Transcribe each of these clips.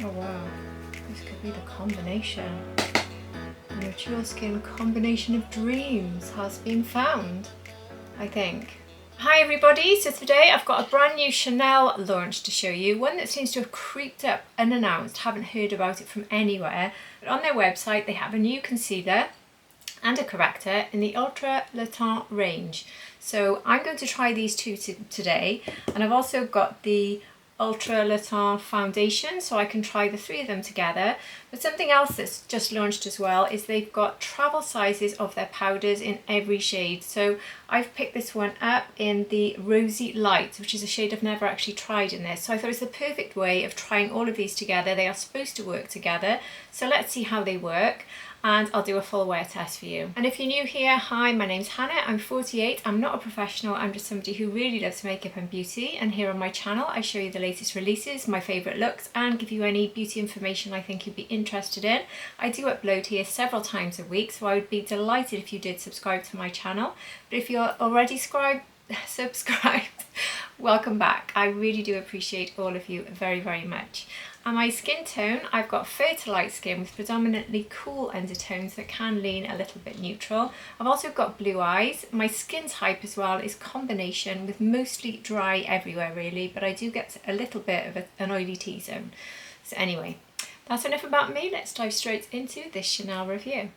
Oh wow, this could be the combination. A mature skin combination of dreams has been found, I think. Hi everybody, so today I've got a brand new Chanel launch to show you, one that seems to have creeped up unannounced, haven't heard about it from anywhere, but on their website they have a new concealer and a corrector in the Ultra Le Teint range. So I'm going to try these two today, and I've also got the Ultra Le Teint foundation, so I can try the three of them together. But something else that's just launched as well is they've got travel sizes of their powders in every shade. So I've picked this one up in the Rosy Light, which is a shade I've never actually tried in this. So I thought it's the perfect way of trying all of these together. They are supposed to work together, so let's see how they work. And I'll do a full wear test for you. And if you're new here, hi, my name's Hannah, I'm 48, I'm not a professional, I'm just somebody who really loves makeup and beauty, and here on my channel I show you the latest releases, my favourite looks, and give you any beauty information I think you'd be interested in. I do upload here several times a week, so I would be delighted if you did subscribe to my channel, but if you're already subscribed, welcome back. I really do appreciate all of you very, very much. And my skin tone, I've got fair to light skin with predominantly cool undertones that can lean a little bit neutral. I've also got blue eyes. My skin type as well is combination with mostly dry everywhere really, but I do get a little bit of an oily T-zone. So anyway, that's enough about me. Let's dive straight into this Chanel review.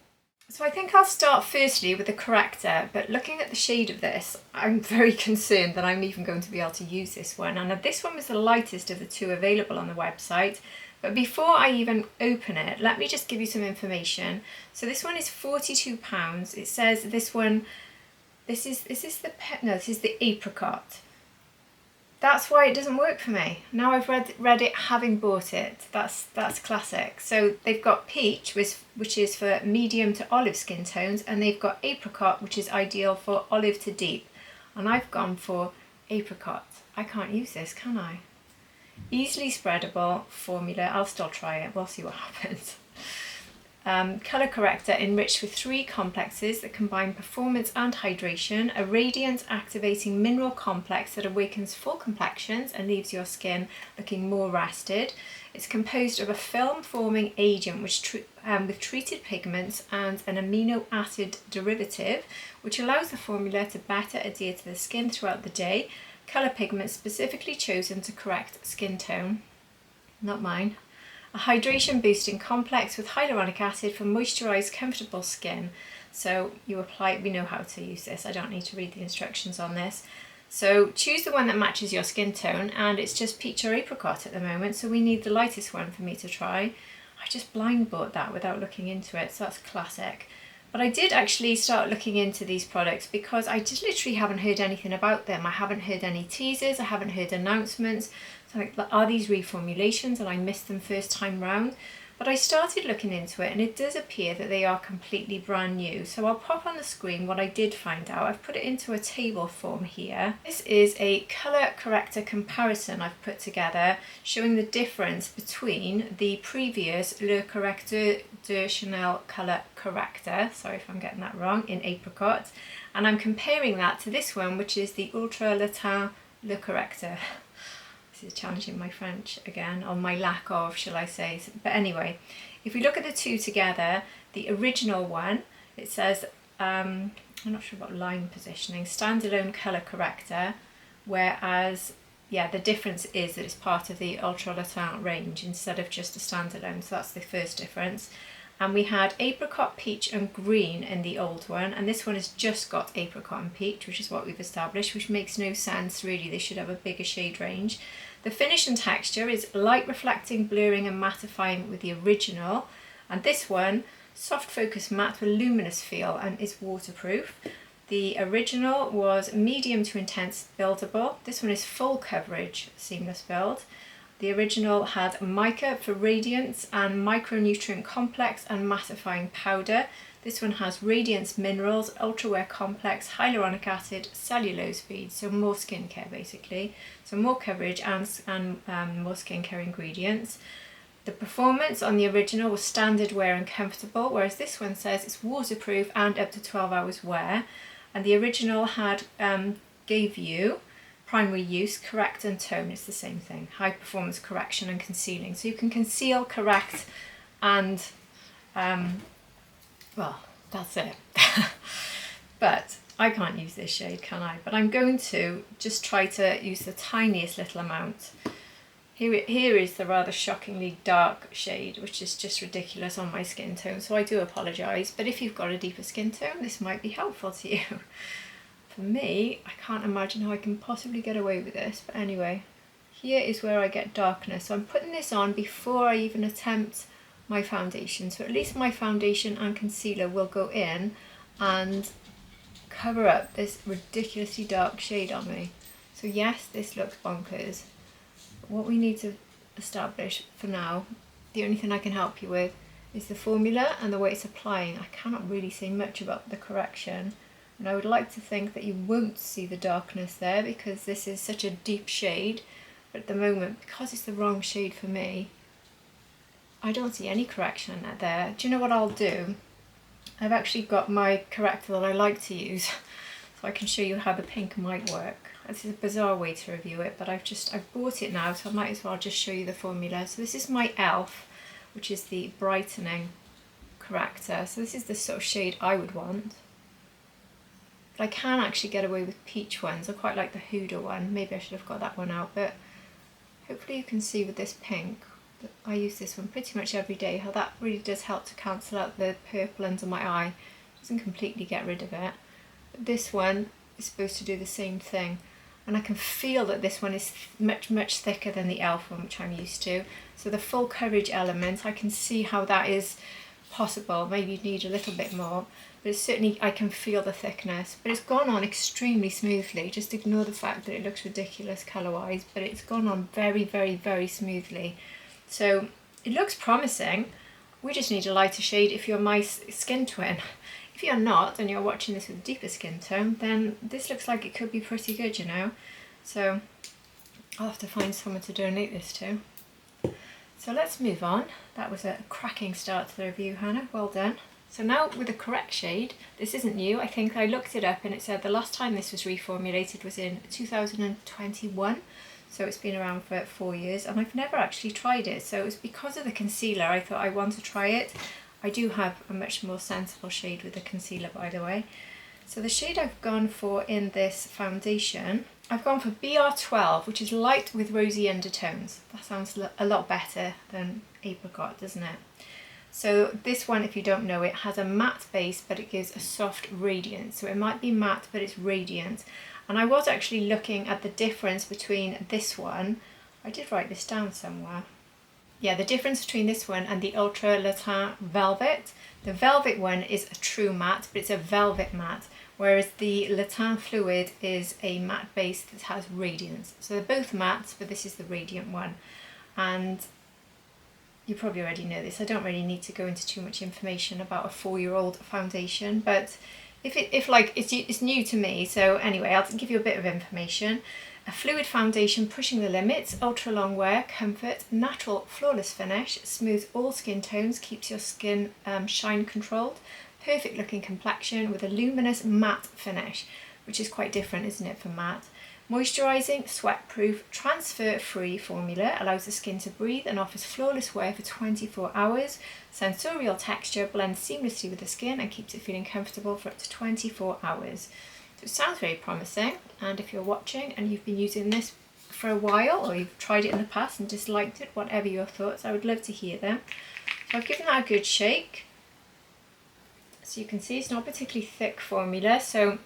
So I think I'll start firstly with the corrector, but looking at the shade of this, I'm very concerned that I'm even going to be able to use this one. And this one was the lightest of the two available on the website. But before I even open it, let me just give you some information. So this one is £42. It says this one, this is the apricot. That's why it doesn't work for me. Now I've read it having bought it. That's classic. So they've got peach, which is for medium to olive skin tones, and they've got apricot, which is ideal for olive to deep. And I've gone for apricot. I can't use this, can I? Easily spreadable formula. I'll still try it. We'll see what happens. Colour corrector enriched with 3 complexes that combine performance and hydration, a radiant activating mineral complex that awakens full complexions and leaves your skin looking more rested. It's composed of a film forming agent with treated pigments and an amino acid derivative, which allows the formula to better adhere to the skin throughout the day. Colour pigment specifically chosen to correct skin tone, not mine. A hydration boosting complex with hyaluronic acid for moisturised, comfortable skin. So you apply it, we know how to use this, I don't need to read the instructions on this. So choose the one that matches your skin tone, and it's just peach or apricot at the moment, so we need the lightest one for me to try. I just blind bought that without looking into it, so that's classic. But I did actually start looking into these products because I just literally haven't heard anything about them. I haven't heard any teasers, I haven't heard announcements. So like, are these reformulations and I missed them first time round? But I started looking into it and it does appear that they are completely brand new. So I'll pop on the screen what I did find out. I've put it into a table form here. This is a colour corrector comparison I've put together showing the difference between the previous Le Corrector de Chanel colour corrector, sorry if I'm getting that wrong, in apricot, and I'm comparing that to this one, which is the Ultra Le Teint Le Corrector. This is challenging my French again, or my lack of, shall I say. But anyway, if we look at the two together, the original one, it says, I'm not sure about line positioning, standalone colour corrector, whereas, yeah, the difference is that it's part of the Ultra Le Teint range instead of just a standalone, so that's the first difference. And we had apricot, peach and green in the old one, and this one has just got apricot and peach, which is what we've established, which makes no sense really. They should have a bigger shade range. The finish and texture is light reflecting, blurring and mattifying with the original, and this one soft focus matte with luminous feel and is waterproof. The original was medium to intense buildable. This one is full coverage seamless build. The original had mica for radiance and micronutrient complex and mattifying powder. This one has radiance minerals, ultra wear complex, hyaluronic acid, cellulose beads, so more skincare basically. So more coverage and more skincare ingredients. The performance on the original was standard wear and comfortable, whereas this one says it's waterproof and up to 12 hours wear. And the original had gave you primary use, correct and tone is the same thing. High performance correction and concealing. So you can conceal, correct, and well, that's it. But I can't use this shade, can I? But I'm going to just try to use the tiniest little amount. Here is the rather shockingly dark shade, which is just ridiculous on my skin tone, so I do apologise. But if you've got a deeper skin tone, this might be helpful to you. For me, I can't imagine how I can possibly get away with this. But anyway, here is where I get darkness. So I'm putting this on before I even attempt my foundation. So at least my foundation and concealer will go in and cover up this ridiculously dark shade on me. So yes, this looks bonkers. What we need to establish for now, the only thing I can help you with, is the formula and the way it's applying. I cannot really say much about the correction, and I would like to think that you won't see the darkness there because this is such a deep shade, but at the moment, because it's the wrong shade for me, I don't see any correction there. Do you know what I'll do? I've actually got my corrector that I like to use, so I can show you how the pink might work. This is a bizarre way to review it, but I've bought it now, so I might as well just show you the formula. So this is my e.l.f., which is the brightening corrector. So this is the sort of shade I would want. But I can actually get away with peach ones. I quite like the Huda one. Maybe I should have got that one out, but hopefully you can see with this pink, that I use this one pretty much every day, how that really does help to cancel out the purple under my eye. It doesn't completely get rid of it. But this one is supposed to do the same thing. And I can feel that this one is much thicker than the e.l.f. one, which I'm used to. So the full coverage element, I can see how that is possible. Maybe you need a little bit more, but it's certainly, I can feel the thickness. But it's gone on extremely smoothly. Just ignore the fact that it looks ridiculous colour-wise, but it's gone on very smoothly. So it looks promising. We just need a lighter shade if you're my skin twin. If you're not, and you're watching this with a deeper skin tone, then this looks like it could be pretty good, you know. So I'll have to find someone to donate this to. So let's move on. That was a cracking start to the review, Hannah. Well done. So now with the correct shade, this isn't new. I think I looked it up and it said the last time this was reformulated was in 2021. So it's been around for 4 years and I've never actually tried it. So it was because of the concealer I thought I want to try it. I do have a much more sensible shade with the concealer, by the way. So the shade I've gone for in this foundation, I've gone for BR12, which is light with rosy undertones. That sounds a lot better than apricot, doesn't it? So this one, if you don't know it, has a matte base, but it gives a soft radiance. So it might be matte, but it's radiant. And I was actually looking at the difference between this one. I did write this down somewhere. Yeah, the difference between this one and the Ultra Latin Velvet. The Velvet one is a true matte, but it's a velvet matte, whereas the Latin Fluid is a matte base that has radiance. So they're both mattes, but this is the radiant one. And you probably already know this. I don't really need to go into too much information about a 4-year-old foundation, but it's new to me. So anyway, I'll give you a bit of information. A fluid foundation pushing the limits, ultra long wear, comfort, natural flawless finish, smooths all skin tones, keeps your skin shine controlled, perfect looking complexion with a luminous matte finish, which is quite different, isn't it, from matte. Moisturising, sweat proof, transfer free formula, allows the skin to breathe and offers flawless wear for 24 hours. Sensorial texture blends seamlessly with the skin and keeps it feeling comfortable for up to 24 hours. So it sounds very promising, and if you're watching and you've been using this for a while or you've tried it in the past and disliked it, whatever your thoughts, I would love to hear them. So I've given that a good shake. So you can see it's not a particularly thick formula, so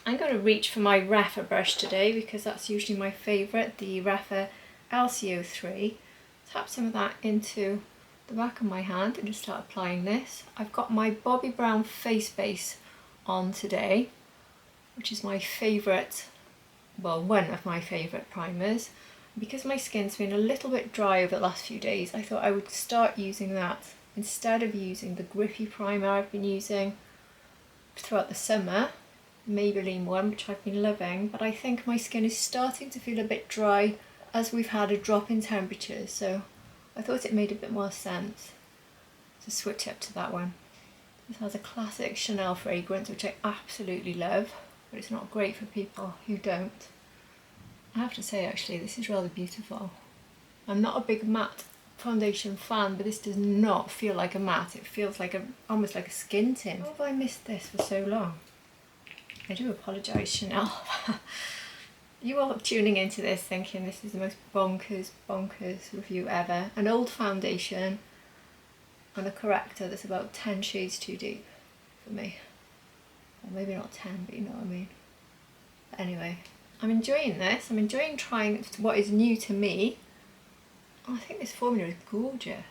I'm going to reach for my Rapha brush today because that's usually my favourite, the Rapha LCO3. Tap some of that into the back of my hand and just start applying this. I've got my Bobbi Brown face base on today, which is my favourite, well, one of my favourite primers. Because my skin's been a little bit dry over the last few days, I thought I would start using that instead of using the grippy primer I've been using throughout the summer, Maybelline one, which I've been loving, but I think my skin is starting to feel a bit dry as we've had a drop in temperatures, so I thought it made a bit more sense to switch up to that one. This has a classic Chanel fragrance, which I absolutely love, but it's not great for people who don't. I have to say actually this is rather beautiful. I'm not a big matte foundation fan, but this does not feel like a matte. It feels like almost like a skin tint. How have I missed this for so long? I do apologise, Chanel. You are tuning into this thinking this is the most bonkers review ever. An old foundation and a corrector that's about 10 shades too deep for me. Or maybe not 10, but you know what I mean. But anyway, I'm enjoying this. I'm enjoying trying what is new to me. Oh, I think this formula is gorgeous.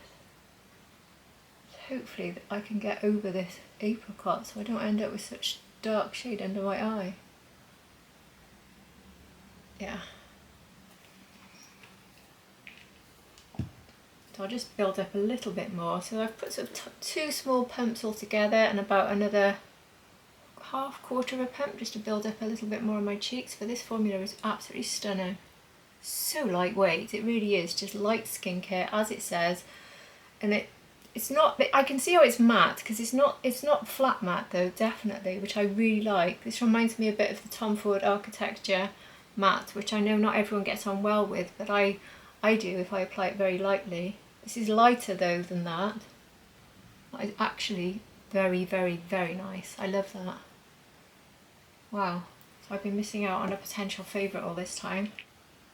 So hopefully I can get over this apricot so I don't end up with such dark shade under my eye. Yeah. So I'll just build up a little bit more. So I've put sort of 2 small pumps all together and about another quarter of a pump just to build up a little bit more on my cheeks. But this formula is absolutely stunning. So lightweight, it really is just light skincare as it says. And it's not, I can see how it's matte because it's not flat matte though, definitely, which I really like. This reminds me a bit of the Tom Ford Architecture matte, which I know not everyone gets on well with, but I do if I apply it very lightly. This is lighter though than that. That is actually very nice. I love that. Wow, so I've been missing out on a potential favourite all this time.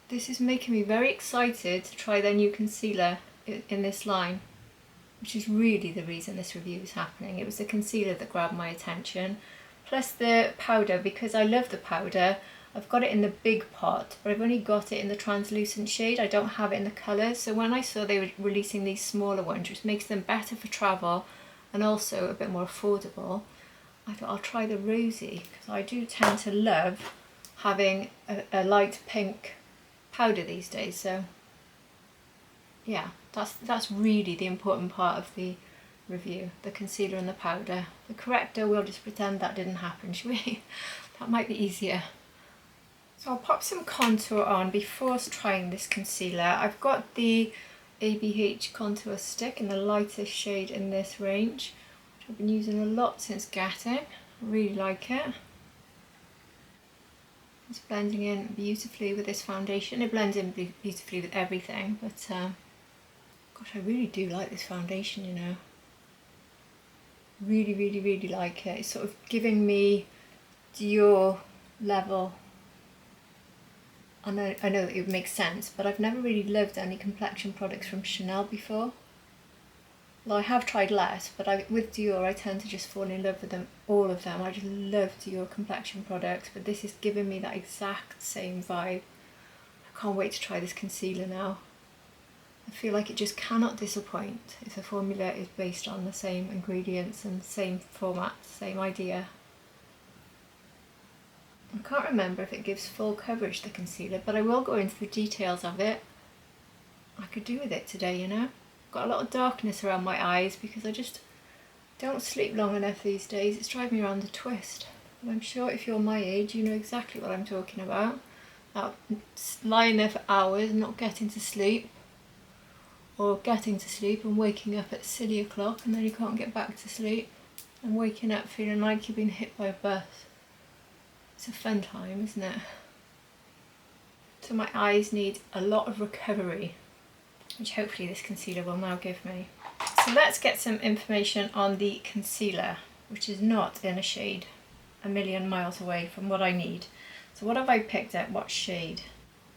This is making me very excited to try their new concealer in this line, which is really the reason this review is happening. It was the concealer that grabbed my attention, plus the powder, because I love the powder. I've got it in the big pot, but I've only got it in the translucent shade. I don't have it in the colours. So when I saw they were releasing these smaller ones, which makes them better for travel and also a bit more affordable, I thought I'll try the Rosy, because I do tend to love having a light pink powder these days. So yeah, that's really the important part of the review, the concealer and the powder. The corrector, we'll just pretend that didn't happen, shall we? That might be easier. So I'll pop some contour on before trying this concealer. I've got the ABH contour stick in the lightest shade in this range, which I've been using a lot since getting. I really like it. It's blending in beautifully with this foundation. It blends in beautifully with everything, but gosh, I really do like this foundation, you know. Really like it. It's sort of giving me Dior level. I know that it makes sense, but I've never really loved any complexion products from Chanel before. Well, I have tried less, but with Dior I tend to just fall in love with them, all of them. I just love Dior complexion products, but this is giving me that exact same vibe. I can't wait to try this concealer now. I feel like it just cannot disappoint if the formula is based on the same ingredients and same format, same idea. I can't remember if it gives full coverage, the concealer, but I will go into the details of it. I could do with it today, you know. Got a lot of darkness around my eyes because I just don't sleep long enough these days. It's driving me around the twist. But I'm sure if you're my age, you know exactly what I'm talking about. Lying there for hours, not getting to sleep, or getting to sleep and waking up at silly o'clock and then you can't get back to sleep, and waking up feeling like you've been hit by a bus. It's a fun time, isn't it? So my eyes need a lot of recovery, which hopefully this concealer will now give me. So let's get some information on the concealer, which is not in a shade a million miles away from what I need. So what have I picked up? What shade?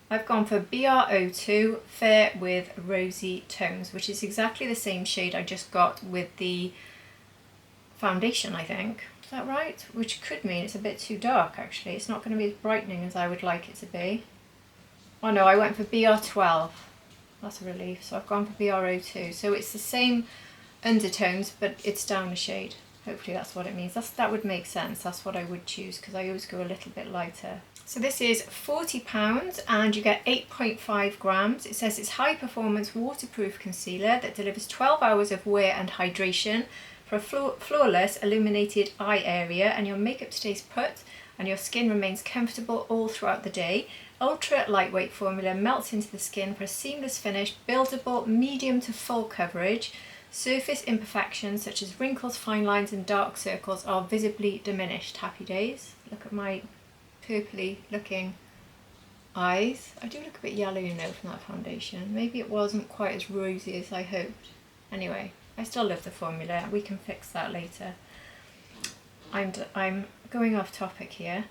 I've gone for BR02 Fair with Rosy Tones, which is exactly the same shade I just got with the foundation, I think. Is that right? Which could mean it's a bit too dark actually. It's not going to be as brightening as I would like it to be. Oh no, I went for BR12. That's a relief. So I've gone for BR02. So it's the same undertones, but it's down a shade. Hopefully that's what it means. That would make sense. That's what I would choose because I always go a little bit lighter. So this is £40 and you get 8.5 grams. It says it's high performance waterproof concealer that delivers 12 hours of wear and hydration for a flawless illuminated eye area, and your makeup stays put and your skin remains comfortable all throughout the day. Ultra lightweight formula melts into the skin for a seamless finish, buildable medium to full coverage. Surface imperfections such as wrinkles, fine lines and dark circles are visibly diminished. Happy days. Look at my purpley looking eyes. I do look a bit yellow, you know, from that foundation. Maybe it wasn't quite as rosy as I hoped. Anyway, I still love the formula. We can fix that later. I'm going off topic here.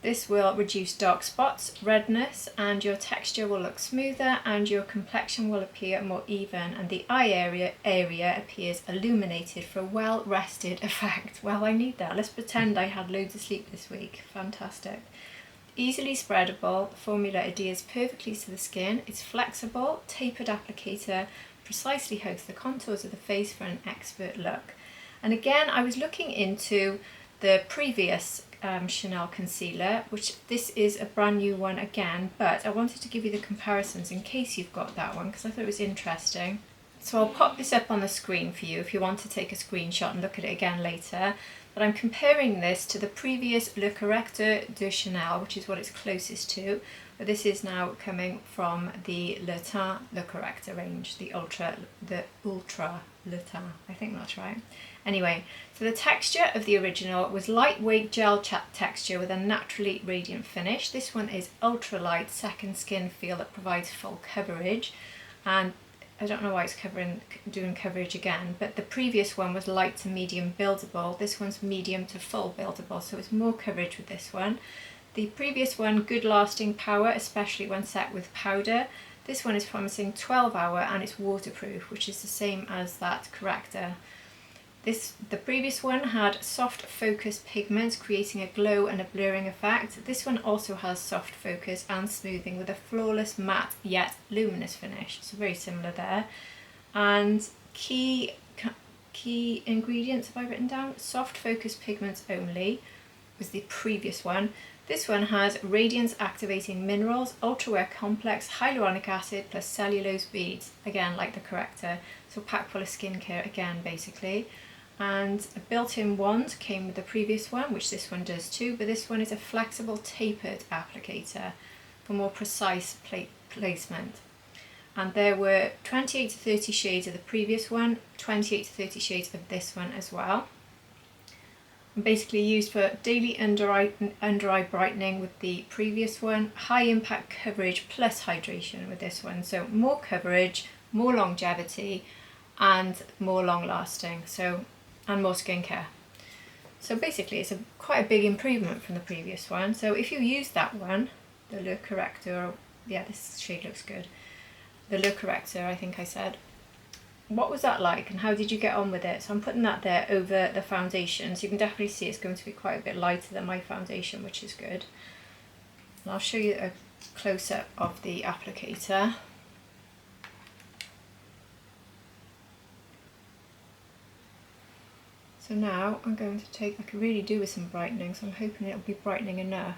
This will reduce dark spots, redness, and your texture will look smoother and your complexion will appear more even, and the eye area appears illuminated for a well-rested effect. Well, I need that. Let's pretend I had loads of sleep this week. Fantastic. Easily spreadable, the formula adheres perfectly to the skin. It's flexible, tapered applicator, precisely hugs the contours of the face for an expert look. And again, I was looking into the previous Chanel concealer, which this is a brand new one again, but I wanted to give you the comparisons in case you've got that one because I thought it was interesting. So I'll pop this up on the screen for you if you want to take a screenshot and look at it again later. But I'm comparing this to the previous Le Corrector de Chanel, which is what it's closest to. But this is now coming from the Le Teint Le Corrector range, the Ultra Le Teint, I think that's right. Anyway, so the texture of the original was lightweight gel texture with a naturally radiant finish. This one is ultralight second skin feel that provides full coverage, and I don't know why it's doing coverage again, but the previous one was light to medium buildable. This one's medium to full buildable, so it's more coverage with this one. The previous one, good lasting power, especially when set with powder. This one is promising 12-hour and it's waterproof, which is the same as that corrector. The previous one had soft focus pigments, creating a glow and a blurring effect. This one also has soft focus and smoothing with a flawless matte yet luminous finish. So very similar there. And key ingredients have I written down? Soft focus pigments only was the previous one. This one has radiance activating minerals, ultra wear complex, hyaluronic acid plus cellulose beads, again like the corrector, so packed full of skincare again basically. And a built-in wand came with the previous one, which this one does too, but this one is a flexible tapered applicator for more precise placement. And there were 28 to 30 shades of the previous one, 28 to 30 shades of this one as well. Basically used for daily under eye brightening with the previous one, high impact coverage plus hydration with this one. So more coverage, more longevity, and more long lasting. And more skincare. So basically it's quite a big improvement from the previous one. So if you use that one, the Le Corrector, yeah, this shade looks good. The Le Corrector, I think I said. What was that like and how did you get on with it? So I'm putting that there over the foundation. So you can definitely see it's going to be quite a bit lighter than my foundation, which is good. And I'll show you a close-up of the applicator. So now I'm going to take, I could really do with some brightening, so I'm hoping it'll be brightening enough.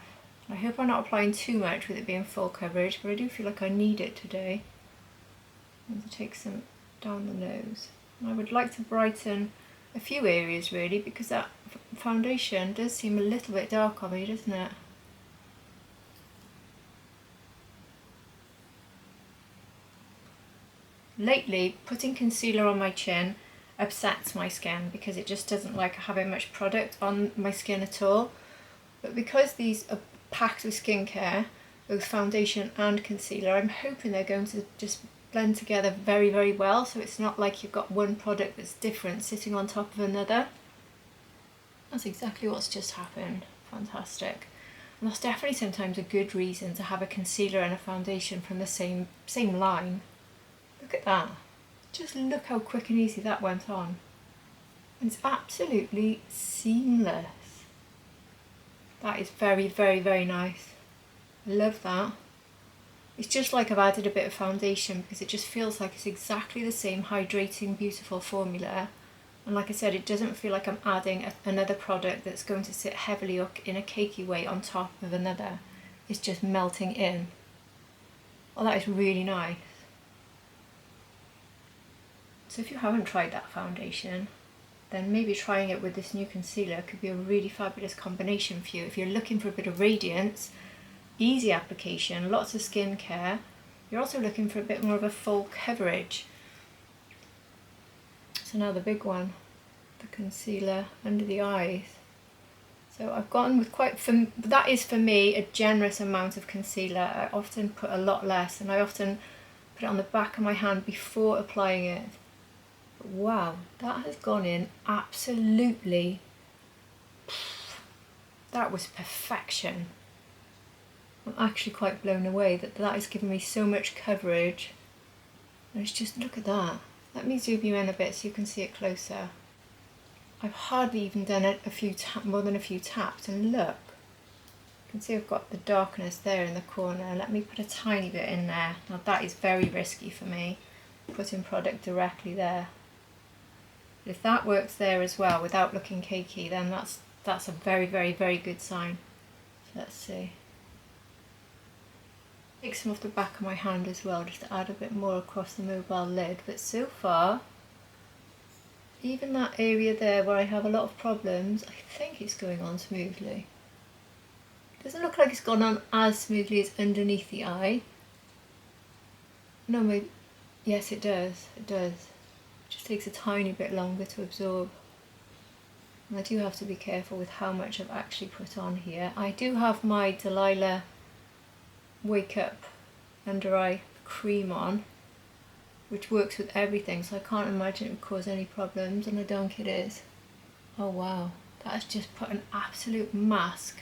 I hope I'm not applying too much with it being full coverage, but I do feel like I need it today. I'm going to take some down the nose. And I would like to brighten a few areas really, because that foundation does seem a little bit dark on me, doesn't it? Lately, putting concealer on my chin upsets my skin because it just doesn't like having much product on my skin at all. But because these are packed with skincare, both foundation and concealer, I'm hoping they're going to just blend together very, very well, so it's not like you've got one product that's different sitting on top of another. That's exactly what's just happened. Fantastic. And that's definitely sometimes a good reason to have a concealer and a foundation from the same line. Look at that. Just look how quick and easy that went on. And it's absolutely seamless. That is very, very, very nice. I love that. It's just like I've added a bit of foundation because it just feels like it's exactly the same hydrating, beautiful formula. And like I said, it doesn't feel like I'm adding another product that's going to sit heavily or in a cakey way on top of another. It's just melting in. Oh, that is really nice. So if you haven't tried that foundation, then maybe trying it with this new concealer could be a really fabulous combination for you. If you're looking for a bit of radiance, easy application, lots of skincare, you're also looking for a bit more of a full coverage. So now the big one, the concealer under the eyes. So I've gone with that is for me a generous amount of concealer. I often put a lot less, and I often put it on the back of my hand before applying it. But wow, that has gone in absolutely. That was perfection. I'm actually quite blown away that that has given me so much coverage. And it's just, look at that. Let me zoom you in a bit so you can see it closer. I've hardly even done it more than a few taps, and look. You can see I've got the darkness there in the corner. Let me put a tiny bit in there. Now that is very risky for me, putting product directly there. But if that works there as well without looking cakey, then that's a very, very, very good sign. So let's see. Take some off the back of my hand as well, just to add a bit more across the mobile lid. But so far, even that area there where I have a lot of problems, I think it's going on smoothly. Doesn't look like it's gone on as smoothly as underneath the eye. No, maybe, yes it does, it does. It just takes a tiny bit longer to absorb. And I do have to be careful with how much I've actually put on here. I do have my Delilah Wake Up Under Eye Cream on, which works with everything, so I can't imagine it would cause any problems, and I don't think it is. Oh wow, that has just put an absolute mask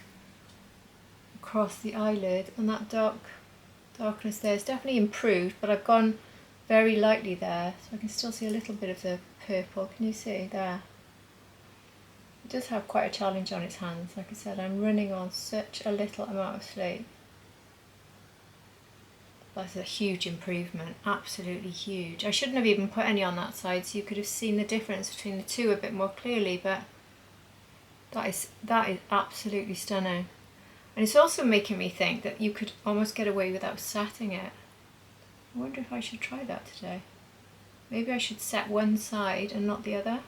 across the eyelid, and that darkness there is definitely improved, but I've gone very lightly there, so I can still see a little bit of the purple. Can you see there? It does have quite a challenge on its hands. Like I said, I'm running on such a little amount of sleep. That's a huge improvement, absolutely huge. I shouldn't have even put any on that side, so you could have seen the difference between the two a bit more clearly, but that is absolutely stunning. And it's also making me think that you could almost get away without setting it. I wonder if I should try that today. Maybe I should set one side and not the other.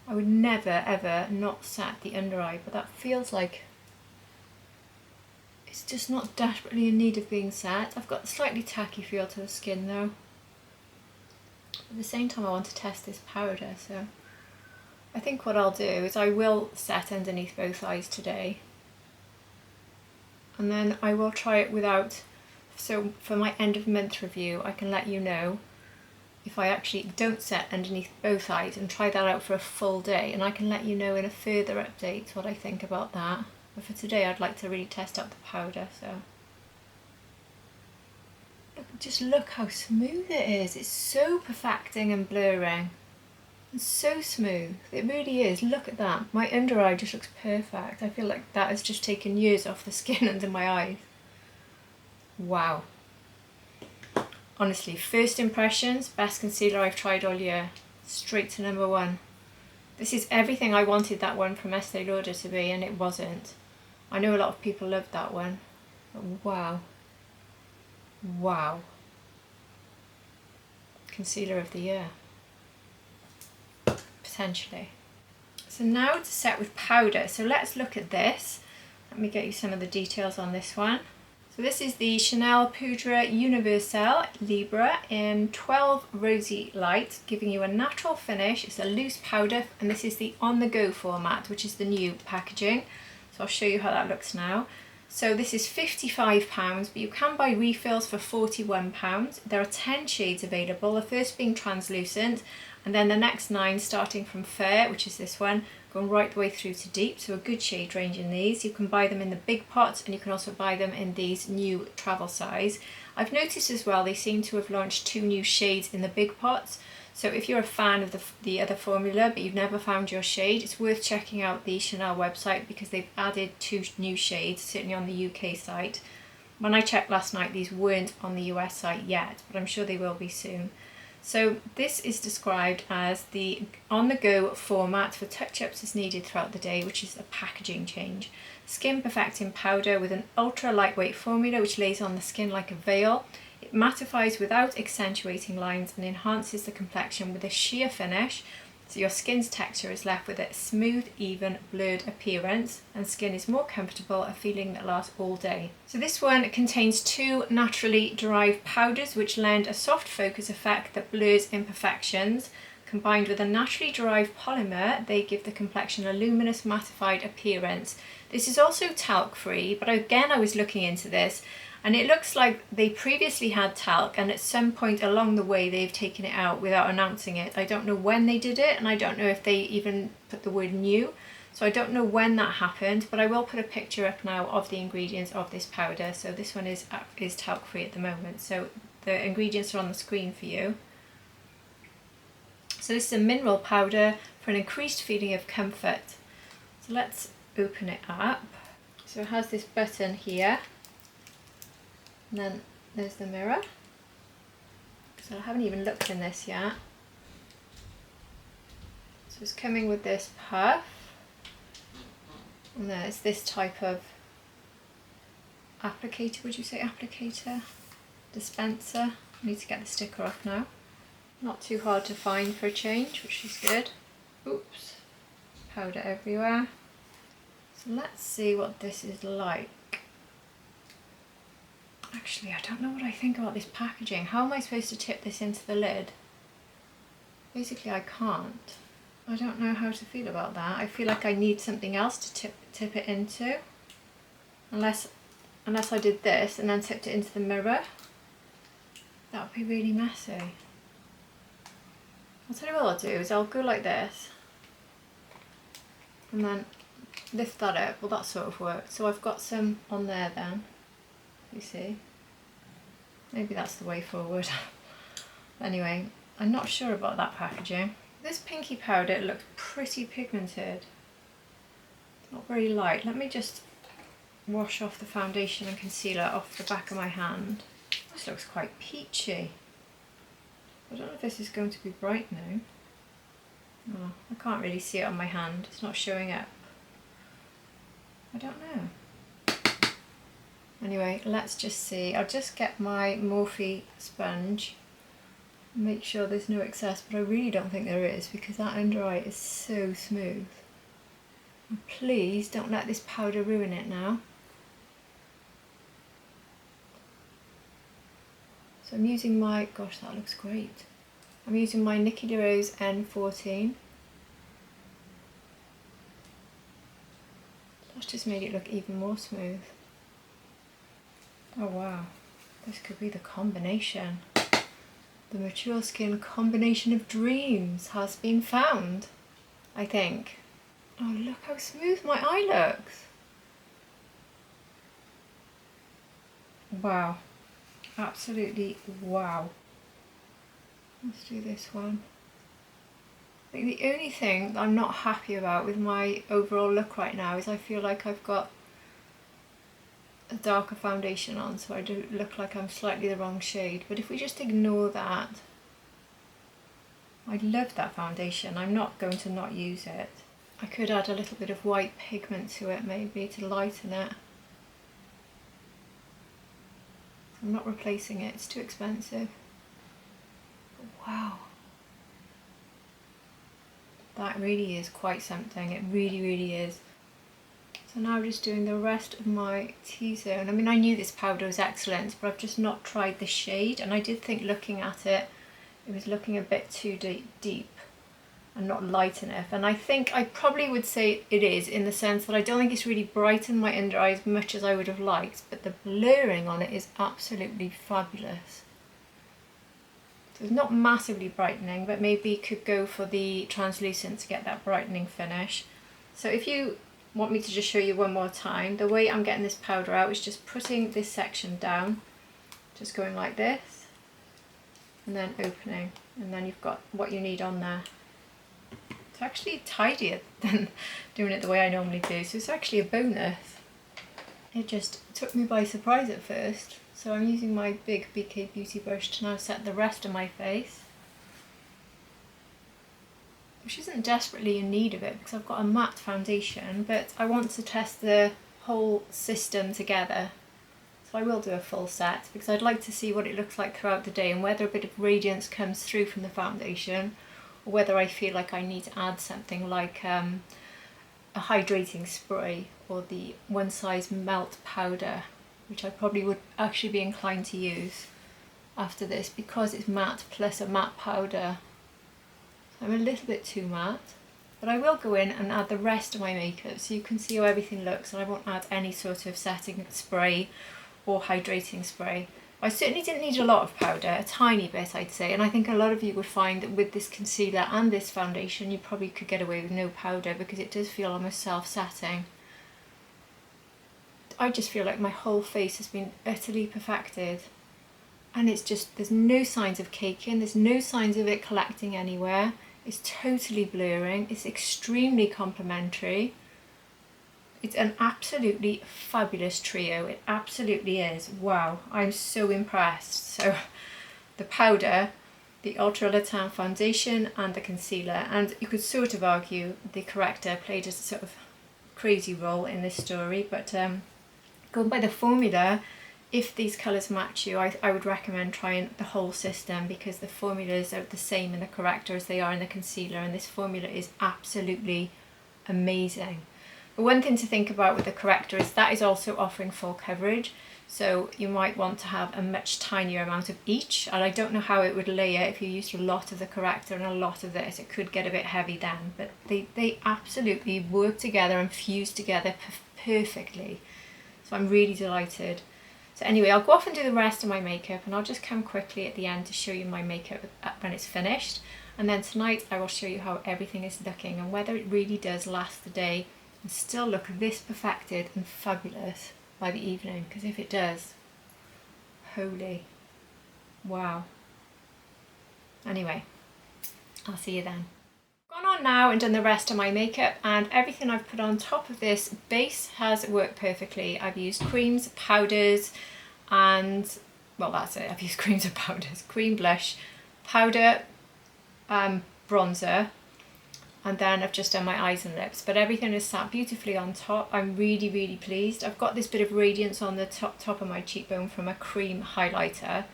I would never ever not set the under eye, but that feels like it's just not desperately in need of being set. I've got a slightly tacky feel to the skin though. At the same time I want to test this powder, so I think what I'll do is I will set underneath both eyes today. And then I will try it without, so for my end of month review I can let you know if I actually don't set underneath both eyes and try that out for a full day, and I can let you know in a further update what I think about that. But for today I'd like to really test out the powder, so. Just look how smooth it is. It's so perfecting and blurring. It's so smooth. It really is. Look at that. My under eye just looks perfect. I feel like that has just taken years off the skin under my eyes. Wow. Honestly, first impressions, best concealer I've tried all year. Straight to number one. This is everything I wanted that one from Estée Lauder to be, and it wasn't. I know a lot of people loved that one, but wow. Wow. Concealer of the year. Potentially. So now to set with powder. So let's look at this. Let me get you some of the details on this one. So this is the Chanel Poudre Universelle Libre in 12 Rosy Light, giving you a natural finish. It's a loose powder, and this is the on-the-go format, which is the new packaging. So I'll show you how that looks now. So this is £55, but you can buy refills for £41. There are 10 shades available, the first being translucent, and then the next 9 starting from fair, which is this one, going right the way through to deep, so a good shade range in these. You can buy them in the big pots, and you can also buy them in these new travel size. I've noticed as well they seem to have launched 2 new shades in the big pots, so if you're a fan of the other formula but you've never found your shade, it's worth checking out the Chanel website because they've added 2 new shades, certainly on the UK site. When I checked last night, these weren't on the US site yet, but I'm sure they will be soon. So this is described as the on-the-go format for touch-ups as needed throughout the day, which is a packaging change. Skin perfecting powder with an ultra lightweight formula which lays on the skin like a veil. It mattifies without accentuating lines and enhances the complexion with a sheer finish, so your skin's texture is left with a smooth, even, blurred appearance, and skin is more comfortable, a feeling that lasts all day. So this one contains 2 naturally derived powders which lend a soft focus effect that blurs imperfections, Combined with a naturally derived polymer, they give the complexion a luminous mattified appearance. This is also talc free, but again I was looking into this and it looks like they previously had talc and at some point along the way they've taken it out without announcing it. I don't know when they did it and I don't know if they even put the word new. So I don't know when that happened, but I will put a picture up now of the ingredients of this powder. So this one is talc free at the moment. So the ingredients are on the screen for you. So this is a mineral powder for an increased feeling of comfort. So let's open it up. So it has this button here. And then there's the mirror. So I haven't even looked in this yet. So it's coming with this puff. And there's this type of applicator, would you say applicator? Dispenser. I need to get the sticker off now. Not too hard to find for a change, which is good. Oops, powder everywhere. So let's see what this is like. Actually, I don't know what I think about this packaging. How am I supposed to tip this into the lid? Basically, I can't. I don't know how to feel about that. I feel like I need something else to tip it into. Unless I did this and then tipped it into the mirror. That would be really messy. I'll tell you what I'll do is I'll go like this. And then lift that up. Well, that sort of worked. So I've got some on there then. You see? Maybe that's the way forward. Anyway, I'm not sure about that packaging. This pinky powder looks pretty pigmented. It's not very light. Let me just wash off the foundation and concealer off the back of my hand. This looks quite peachy. I don't know if this is going to be brightening. Oh, I can't really see it on my hand. It's not showing up. I don't know. Anyway, let's just see. I'll just get my Morphe sponge. Make sure there's no excess, but I really don't think there is because that under eye is so smooth. And please don't let this powder ruin it now. So I'm using my, gosh, that looks great. I'm using my Nikki DeRose N14. That's just made it look even more smooth. Oh wow, this could be the combination. The mature skin combination of dreams has been found, I think. Oh, look how smooth my eye looks. Wow, absolutely wow. Let's do this one. I think the only thing that I'm not happy about with my overall look right now is I feel like I've got a darker foundation on, so I do look like I'm slightly the wrong shade. But if we just ignore that, I love that foundation. I'm not going to not use it. I could add a little bit of white pigment to it maybe to lighten it. I'm not replacing it, it's too expensive. But wow. That really is quite something, it really, really is. So now I'm just doing the rest of my T-zone. I mean, I knew this powder was excellent, but I've just not tried the shade, and I did think looking at it, it was looking a bit too deep and not light enough. And I think I probably would say it is, in the sense that I don't think it's really brightened my under eye as much as I would have liked, but the blurring on it is absolutely fabulous. So it's not massively brightening, but maybe could go for the translucent to get that brightening finish. So if you want me to just show you one more time, the way I'm getting this powder out is just putting this section down, just going like this, and then opening, and then you've got what you need on there. It's actually tidier than doing it the way I normally do, so it's actually a bonus. It just took me by surprise at first, so I'm using my big BK Beauty brush to now set the rest of my face, which isn't desperately in need of it because I've got a matte foundation, but I want to test the whole system together. So I will do a full set because I'd like to see what it looks like throughout the day and whether a bit of radiance comes through from the foundation or whether I feel like I need to add something like a hydrating spray or the one size melt powder, which I probably would actually be inclined to use after this because it's matte plus a matte powder. I'm a little bit too matte, but I will go in and add the rest of my makeup so you can see how everything looks, and I won't add any sort of setting spray or hydrating spray. I certainly didn't need a lot of powder, a tiny bit I'd say, and I think a lot of you would find that with this concealer and this foundation you probably could get away with no powder because it does feel almost self-setting. I just feel like my whole face has been utterly perfected. And it's just, there's no signs of caking, there's no signs of it collecting anywhere. It's totally blurring, it's extremely complimentary. It's an absolutely fabulous trio, it absolutely is. Wow, I'm so impressed. So the powder, the Ultra Le Teint foundation and the concealer, and you could sort of argue the corrector played a sort of crazy role in this story, but going by the formula, if these colours match you, I would recommend trying the whole system because the formulas are the same in the corrector as they are in the concealer, and this formula is absolutely amazing. But one thing to think about with the corrector is that is also offering full coverage, so you might want to have a much tinier amount of each, and I don't know how it would layer if you used a lot of the corrector and a lot of this. It could get a bit heavy then, but they absolutely work together and fuse together perfectly. So I'm really delighted. So anyway, I'll go off and do the rest of my makeup, and I'll just come quickly at the end to show you my makeup when it's finished. And then tonight I will show you how everything is looking and whether it really does last the day and still look this perfected and fabulous by the evening. Because if it does, holy, wow. Anyway, I'll see you then. Gone on now and done the rest of my makeup, and everything I've put on top of this base has worked perfectly. I've used creams, powders, and well, that's it. I've used creams and powders, cream, blush, powder, bronzer, and then I've just done my eyes and lips, but everything is sat beautifully on top. I'm really pleased. I've got this bit of radiance on the top of my cheekbone from a cream highlighter.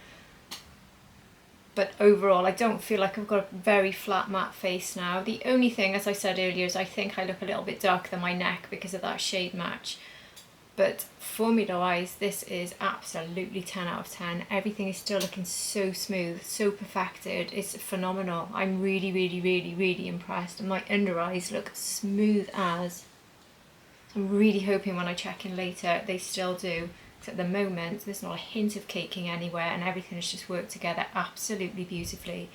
But overall, I don't feel like I've got a very flat matte face now. The only thing, as I said earlier, is I think I look a little bit darker than my neck because of that shade match. But formula-wise, this is absolutely 10 out of 10. Everything is still looking so smooth, so perfected. It's phenomenal. I'm really impressed. And my under eyes look smooth as. I'm really hoping when I check in later, they still do. At the moment there's not a hint of caking anywhere, and everything has just worked together absolutely beautifully.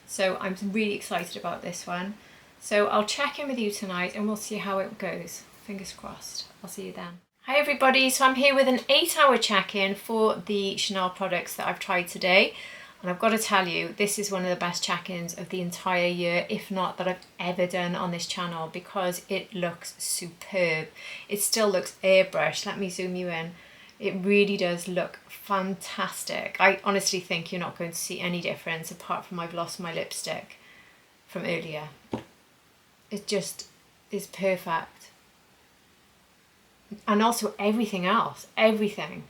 So I'm really excited about this one. So I'll check in with you tonight and we'll see how it goes. Fingers crossed. I'll see you then. Hi everybody, so I'm here with an 8-hour check-in for the Chanel products that I've tried today, and I've got to tell you, this is one of the best check-ins of the entire year, if not that I've ever done on this channel, because it looks superb. It still looks airbrushed. Let me zoom you in. It really does look fantastic. I honestly think you're not going to see any difference apart from I've lost my lipstick from earlier. It just is perfect. And also everything else, everything.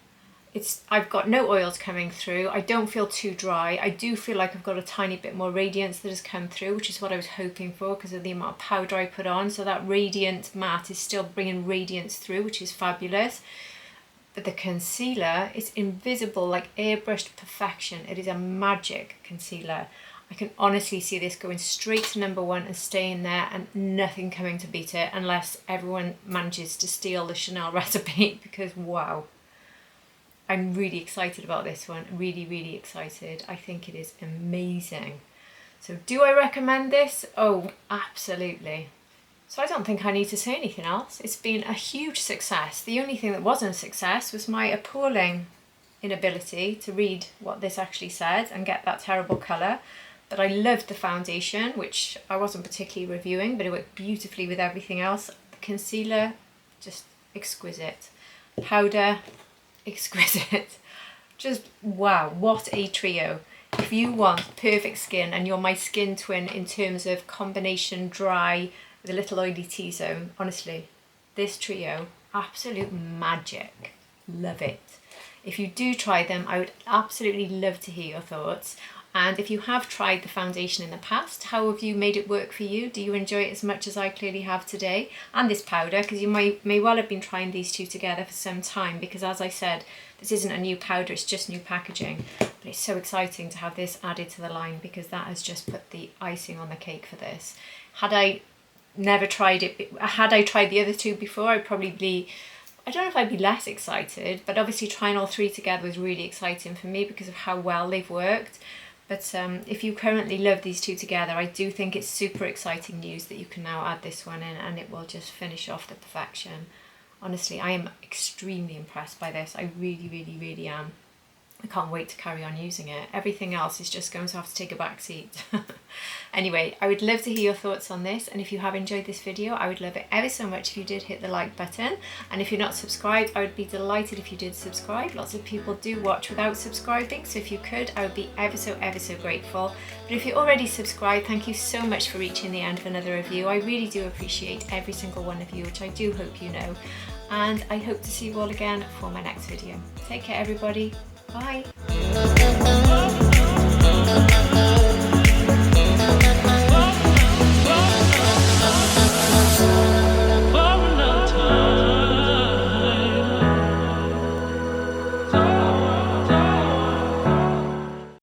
I've got no oils coming through. I don't feel too dry. I do feel like I've got a tiny bit more radiance that has come through, which is what I was hoping for because of the amount of powder I put on. So that radiant matte is still bringing radiance through, which is fabulous. But the concealer is invisible, like airbrushed perfection. It is a magic concealer. I can honestly see this going straight to #1 and staying there and nothing coming to beat it unless everyone manages to steal the Chanel recipe, because wow. I'm really excited about this one, really excited. I think it is amazing. So do I recommend this? Oh, absolutely. So I don't think I need to say anything else. It's been a huge success. The only thing that wasn't a success was my appalling inability to read what this actually said and get that terrible colour. But I loved the foundation, which I wasn't particularly reviewing, but it worked beautifully with everything else. The concealer, just exquisite. Powder, exquisite. Just wow, what a trio. If you want perfect skin and you're my skin twin in terms of combination dry, with a little oily T-zone, honestly, this trio, absolute magic. Love it. If you do try them, I would absolutely love to hear your thoughts. And if you have tried the foundation in the past, how have you made it work for you? Do you enjoy it as much as I clearly have today? And this powder, because you may well have been trying these two together for some time, because as I said, this isn't a new powder, it's just new packaging. But it's so exciting to have this added to the line, because that has just put the icing on the cake for this. Had I never tried it, had I tried the other two before, I'd probably, I don't know if I'd be less excited, but obviously trying all three together was really exciting for me because of how well they've worked. But if you currently love these two together, I do think it's super exciting news that you can now add this one in and it will just finish off the perfection. Honestly, I am extremely impressed by this. I really, really, really am. I can't wait to carry on using it. Everything else is just going to have to take a back seat. Anyway, I would love to hear your thoughts on this, and if you have enjoyed this video, I would love it ever so much if you did hit the like button, and if you're not subscribed, I would be delighted if you did subscribe. Lots of people do watch without subscribing, so if you could, I would be ever so grateful. But if you're already subscribed, thank you so much for reaching the end of another review. I really do appreciate every single one of you, which I do hope you know, and I hope to see you all again for my next video. Take care everybody. Bye.